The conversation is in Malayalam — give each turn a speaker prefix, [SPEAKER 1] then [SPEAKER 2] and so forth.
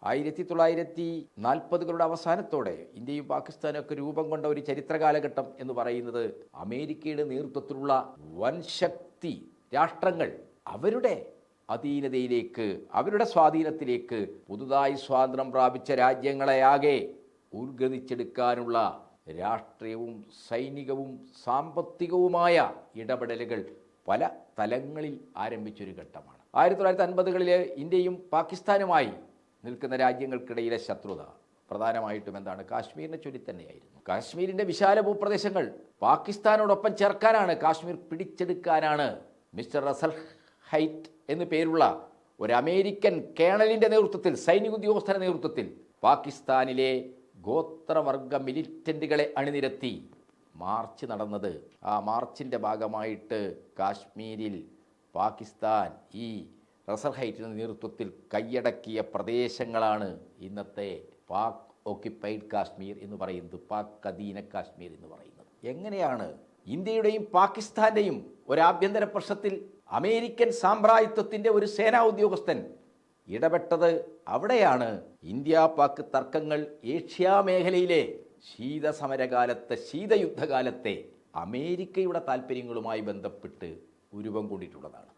[SPEAKER 1] 1940-കളുടെ അവസാനത്തോടെ ഇന്ത്യയും പാകിസ്ഥാനും ഒക്കെ രൂപം കൊണ്ട ഒരു ചരിത്ര കാലഘട്ടം എന്ന് പറയുന്നത് അമേരിക്കയുടെ നേതൃത്വത്തിലുള്ള വൻശക്തി രാഷ്ട്രങ്ങൾ അവരുടെ അധീനതയിലേക്ക്, അവരുടെ സ്വാധീനത്തിലേക്ക് പുതുതായി സ്വാതന്ത്ര്യം പ്രാപിച്ച രാജ്യങ്ങളെയാകെ ഉത്ഗതിച്ചെടുക്കാനുള്ള രാഷ്ട്രീയവും സൈനികവും സാമ്പത്തികവുമായ ഇടപെടലുകൾ പല തലങ്ങളിൽ ആരംഭിച്ചൊരു ഘട്ടമാണ്. 1950-കളിൽ ഇന്ത്യയും പാകിസ്ഥാനുമായി നിൽക്കുന്ന രാജ്യങ്ങൾക്കിടയിലെ ശത്രുത പ്രധാനമായിട്ടും എന്താണ്? കാശ്മീരിനെ ചൊല്ലി തന്നെയായിരുന്നു. കാശ്മീരിൻ്റെ വിശാല ഭൂപ്രദേശങ്ങൾ പാകിസ്ഥാനോടൊപ്പം ചേർക്കാനാണ്, കാശ്മീർ പിടിച്ചെടുക്കാനാണ് മിസ്റ്റർ റസൽ ഹൈറ്റ് എന്നു പേരുള്ള ഒരു അമേരിക്കൻ കേണലിൻ്റെ നേതൃത്വത്തിൽ, സൈനിക ഉദ്യോഗസ്ഥരുടെ നേതൃത്വത്തിൽ പാകിസ്ഥാനിലെ ഗോത്രവർഗ മിലിറ്റന്റുകളെ അണിനിരത്തി മാർച്ച് നടന്നത്. ആ മാർച്ചിൻ്റെ ഭാഗമായിട്ട് കാശ്മീരിൽ പാകിസ്ഥാൻ ഈ റസൽ ഹൈറ്റിൻ്റെ നേതൃത്വത്തിൽ കൈയടക്കിയ പ്രദേശങ്ങളാണ് ഇന്നത്തെ പാക് ഓക്യുപ്പൈഡ് കാശ്മീർ എന്ന് പറയുന്നത്, പാക് അധീന കാശ്മീർ എന്ന് പറയുന്നത്. എങ്ങനെയാണ് ഇന്ത്യയുടെയും പാകിസ്ഥാൻ്റെയും ഒരാഭ്യന്തര പ്രശ്നത്തിൽ അമേരിക്കൻ സാമ്രാജ്യത്വത്തിൻ്റെ ഒരു സേനാ ഉദ്യോഗസ്ഥൻ ഇടപെട്ടത്? അവിടെയാണ് ഇന്ത്യ പാക് തർക്കങ്ങൾ ഏഷ്യാ മേഖലയിലെ ശീതസമരകാലത്തെ, ശീതയുദ്ധകാലത്തെ അമേരിക്കയുടെ താല്പര്യങ്ങളുമായി ബന്ധപ്പെട്ട് രൂപം കൊണ്ടിട്ടുള്ളതാണ്.